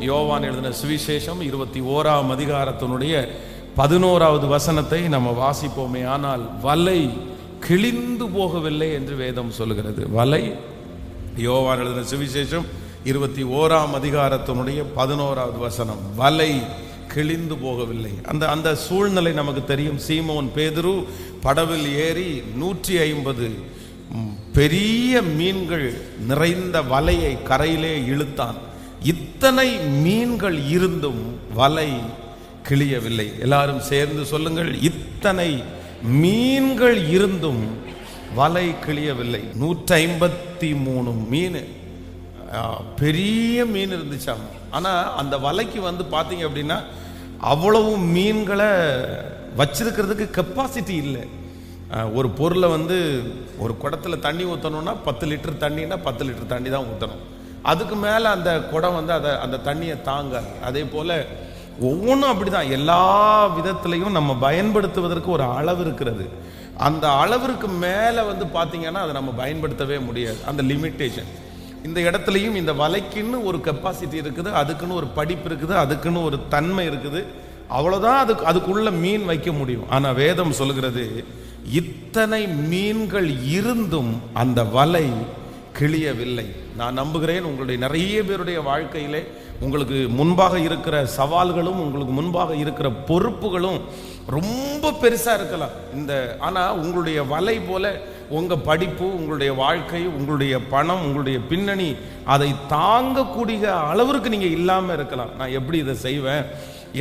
யோவான் எழுதின சுவிசேஷம் 21ஆம் அதிகாரத்தினுடைய 11வது வசனத்தை நம்ம வாசிப்போமே. ஆனால் வலை கிழிந்து போகவில்லை என்று வேதம் சொல்லுகிறது. வலை, யோவான் எழுதின சுவிசேஷம் 21ஆம் அதிகாரத்தினுடைய 11வது வசனம், வலை கிழிந்து போகவில்லை. அந்த சூழ்நிலை நமக்கு தெரியும். சீமோன் பேதுரு படவில் ஏறி 150 பெரிய மீன்கள் நிறைந்த வலையை கரையிலே இழுத்தான். இத்தனை மீன்கள் இருந்தும் வலை கிழியவில்லை. எல்லாரும் சேர்ந்து சொல்லுங்கள், இத்தனை மீன்கள் இருந்தும் வலை கிழியவில்லை. 153 மீன், பெரிய மீன் இருந்துச்சாம். ஆனால் அந்த வலைக்கு பார்த்தீங்க அப்படின்னா அவ்வளவு மீன்களை வச்சிருக்கிறதுக்கு கெப்பாசிட்டி இல்லை. ஒரு பொருளை ஒரு குடத்துல தண்ணி ஊற்றணும்னா 10 லிட்டர் தண்ணின்னா 10 லிட்டர் தண்ணி தான் ஊற்றணும். அதுக்கு மேலே அந்த குடம் அந்த தண்ணியை தாங்காது. அதே போல் ஒவ்வொன்றும் அப்படிதான். எல்லா விதத்திலையும் நம்ம பயன்படுத்துவதற்கு ஒரு அளவு இருக்கிறது. அந்த அளவிற்கு மேலே பார்த்தீங்கன்னா அதை நம்ம பயன்படுத்தவே முடியாது. அந்த லிமிட்டேஷன். இந்த இடத்துலையும் இந்த வலைக்குன்னு ஒரு கெப்பாசிட்டி இருக்குது, அதுக்குன்னு ஒரு படிப்பு இருக்குது, அதுக்குன்னு ஒரு தன்மை இருக்குது. அவ்வளோதான் அதுக்குள்ள மீன் வைக்க முடியும். ஆனால் வேதம் சொல்கிறது, இத்தனை மீன்கள் இருந்தும் அந்த வலை கிழியவில்லை. நான் நம்புகிறேன் உங்களுடைய நிறைய பேருடைய வாழ்க்கையிலே உங்களுக்கு முன்பாக இருக்கிற சவால்களும் உங்களுக்கு முன்பாக இருக்கிற பொறுப்புகளும் ரொம்ப பெருசா இருக்கலாம். ஆனால் உங்களுடைய வலை போல உங்கள் படிப்பு, உங்களுடைய வாழ்க்கை, உங்களுடைய பணம், உங்களுடைய பின்னணி அதை தாங்கக்கூடிய அளவிற்கு நீங்கள் இல்லாமல் இருக்கலாம். நான் எப்படி இதை செய்வேன்,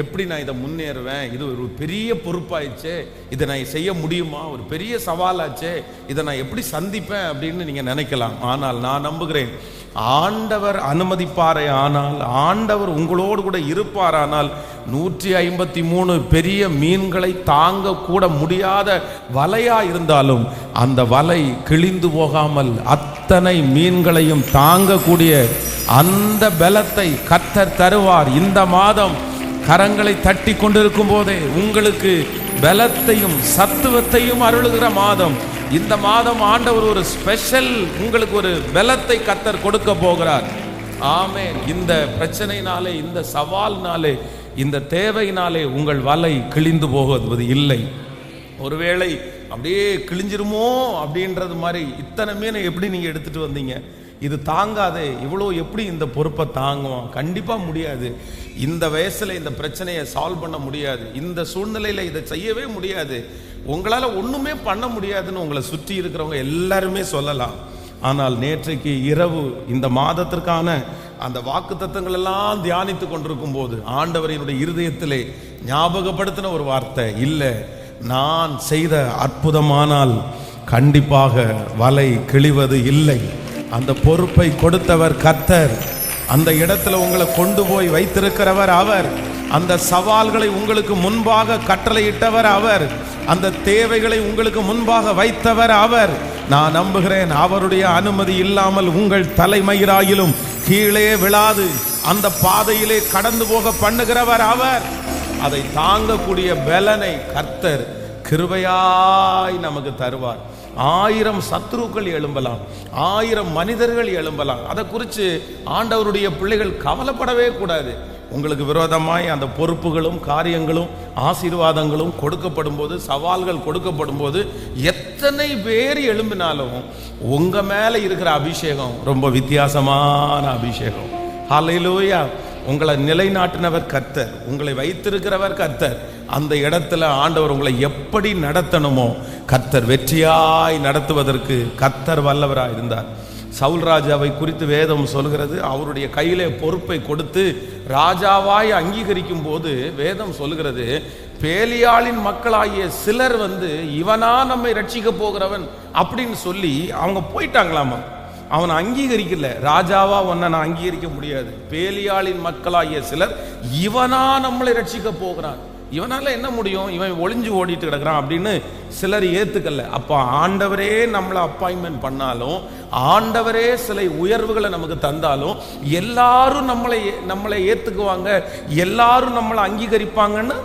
எப்படி நான் இதை முன்னேறுவேன், இது ஒரு பெரிய பொறுப்பாயிடுச்சே, இதை நான் செய்ய முடியுமா, ஒரு பெரிய சவாலாச்சே, இதை நான் எப்படி சந்திப்பேன் அப்படின்னு நீங்கள் நினைக்கலாம். ஆனால் நான் நம்புகிறேன், ஆண்டவர் அனுமதிப்பாரே ஆனால், ஆண்டவர் உங்களோடு கூட இருப்பாரானால் 153 பெரிய மீன்களை தாங்க கூட முடியாத வலையா இருந்தாலும் அந்த வலை கிழிந்து போகாமல் அத்தனை மீன்களையும் தாங்கக்கூடிய அந்த பலத்தை கர்த்தர் தருவார். இந்த மாதம் கரங்களை தட்டி கொண்டிருக்கும் போதே உங்களுக்கு பலத்தையும் சத்துவத்தையும் அருளுகிற மாதம். இந்த மாதம் ஆண்டவர் ஒரு ஸ்பெஷல் உங்களுக்கு ஒரு பலத்தை கர்த்தர் கொடுக்க போகிறார். ஆமென். இந்த பிரச்சனையினாலே, இந்த சவால்னாலே, இந்த தேவையினாலே உங்கள் வலை கிழிந்து போவது இல்லை. ஒருவேளை அப்படியே கிழிஞ்சிருமோ அப்படின்றது மாதிரி, இத்தனை மீனை எப்படி நீங்க எடுத்துட்டு வந்தீங்க, இது தாங்காதே, இவ்வளோ எப்படி இந்த பொறுப்பை தாங்குவோம்? கண்டிப்பாக முடியாது. இந்த வயசில் இந்த பிரச்சனையை சால்வ் பண்ண முடியாது. இந்த சூழ்நிலையில் இதை செய்யவே முடியாது. உங்களால் ஒன்றுமே பண்ண முடியாதுன்னு உங்களை சுற்றி இருக்கிறவங்க எல்லாருமே சொல்லலாம். ஆனால் நேற்றைக்கு இரவு இந்த மாதத்திற்கான அந்த வாக்குத்தத்தங்கள் எல்லாம் தியானித்து கொண்டிருக்கும் போது ஆண்டவரினுடைய இருதயத்திலே ஞாபகப்படுத்தின ஒரு வார்த்தை, இல்லை, நான் செய்த அற்புதமானால் கண்டிப்பாக வலை கிழிவது இல்லை. அந்த பொறுப்பை கொடுத்தவர் கர்த்தர். அந்த இடத்துல உங்களை கொண்டு போய் வைத்திருக்கிறவர் அவர். அந்த சவால்களை உங்களுக்கு முன்பாக கட்டளையிட்டவர் அவர். அந்த தேவைகளை உங்களுக்கு முன்பாக வைத்தவர் அவர். நான் நம்புகிறேன், அவருடைய அனுமதி இல்லாமல் உங்கள் தலைமயிராயிலும் கீழே விழாது அந்த பாதையிலே கடந்து போக பண்ணுகிறவர் அவர். அதை தாங்கக்கூடிய பலனை கர்த்தர் கிருபையாய் நமக்கு தருவார். 1000 சத்துருக்கள் எழும்பலாம், 1000 மனிதர்கள் எழும்பலாம். அதை குறித்து ஆண்டவருடைய பிள்ளைகள் கவலைப்படவே கூடாது. உங்களுக்கு விரோதமாய் அந்த பொறுப்புகளும் காரியங்களும் ஆசீர்வாதங்களும் கொடுக்கப்படும் போது, சவால்கள் கொடுக்கப்படும் போது, எத்தனை பேர் எழும்பினாலும் உங்க மேல இருக்கிற அபிஷேகம் ரொம்ப வித்தியாசமான அபிஷேகம். ஹல்லேலூயா. உங்களை நிலைநாட்டினவர் கர்த்தர், உங்களை வைத்திருக்கிறவர் கர்த்தர். அந்த இடத்துல ஆண்டவர் உங்களை எப்படி நடத்தணுமோ கர்த்தர் வெற்றியாய் நடத்துவதற்கு கர்த்தர் வல்லவராய் இருந்தார். சவுல் ராஜாவை குறித்து வேதம் சொல்கிறது, அவருடைய கையிலே பொறுப்பை கொடுத்து ராஜாவாய் அங்கீகரிக்கும் போது வேதம் சொல்கிறது, பேலியாளின் மக்களாகிய சிலர் இவனா நம்மை ரட்சிக்க போகிறவன் அப்படின்னு சொல்லி அவங்க போயிட்டாங்களாமா. அவனை அங்கீகரிக்கல. ராஜாவா உன்னை நான் அங்கீகரிக்க முடியாது. பேலியாளின் மக்களாகிய சிலர் இவனா நம்மளை ரட்சிக்க போகிறான், இவனால என்ன முடியும், இவன் ஒளிஞ்சு ஓடிட்டு கிடக்குறான் அப்படின்னு சிலர் ஏத்துக்கல. அப்ப ஆண்டவரே நம்மளை அப்பாயின்மெண்ட் பண்ணாலும், ஆண்டவரே சில உயர்வுகளை நமக்கு தந்தாலும் எல்லாரும் நம்மளை ஏத்துக்குவாங்க, எல்லாரும் நம்மளை அங்கீகரிப்பாங்கன்னு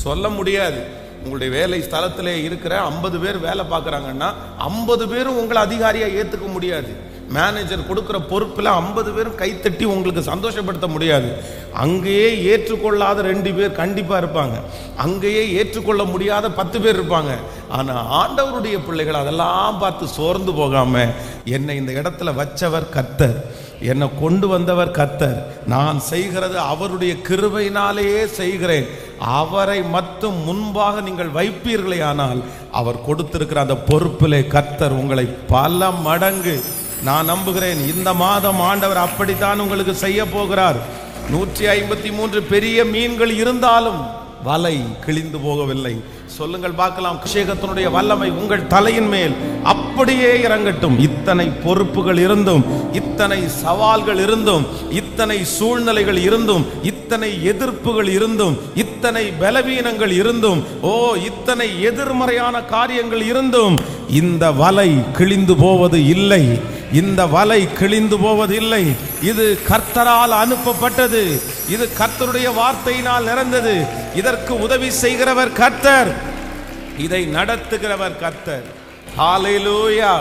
சொல்ல முடியாது. உங்களுடைய வேலை ஸ்தலத்திலே இருக்கிற 50 பேர் வேலை பார்க்குறாங்கன்னா 50 பேரும் உங்களை அதிகாரியாக ஏற்றுக்க முடியாது. மேனேஜர் கொடுக்குற பொறுப்பில் 50 பேரும் கைத்தட்டி உங்களுக்கு சந்தோஷப்படுத்த முடியாது. அங்கேயே ஏற்றுக்கொள்ளாத 2 பேர் கண்டிப்பாக இருப்பாங்க, அங்கேயே ஏற்றுக்கொள்ள முடியாத 10 பேர் இருப்பாங்க. ஆனால் ஆண்டவருடைய பிள்ளைகள் அதெல்லாம் பார்த்து சோர்ந்து போகாமல், என்னை இந்த இடத்துல வச்சவர் கர்த்தர், என்னை கொண்டு வந்தவர் கர்த்தர், நான் செய்கிறது அவருடைய கிருபையினாலேயே செய்கிறேன், அவரை மட்டும் முன்பாக நீங்கள் வைப்பீர்களே ஆனால் அவர் கொடுத்திருக்கிற அந்த பொறுப்பிலே கர்த்தர் உங்களை பல மடங்கு, நான் நம்புகிறேன் இந்த மாதம் ஆண்டவர் அப்படித்தான் உங்களுக்கு செய்ய போகிறார். 153 பெரிய மீன்கள் இருந்தாலும் வலை கிழிந்து போகவில்லை. சொல்லுங்கள் பார்க்கலாம், அபிஷேகத்தினுடைய வல்லமை உங்கள் தலையின் மேல் அப்படியே இறங்கட்டும். இத்தனை பொறுப்புகள் இருந்தும், இத்தனை சவால்கள் இருந்தும், இத்தனை சூழ்நிலைகள் இருந்தும், இத்தனை எதிர்ப்புகள் இருந்தும், இத்தனை பலவீனங்கள் இருந்தும், இத்தனை எதிர்மறையான காரியங்கள் இருந்தும் இந்த வலை கிழிந்து போவது இல்லை. இந்த வலை கிழிந்து போவதில்லை. இது கர்த்தரால் அனுப்பப்பட்டது. இது கர்த்தருடைய வார்த்தையினால் நிறைந்தது. இதற்கு உதவி செய்கிறவர் கர்த்தர், இதை நடத்துகிறவர் கர்த்தர். ஹல்லேலூயா.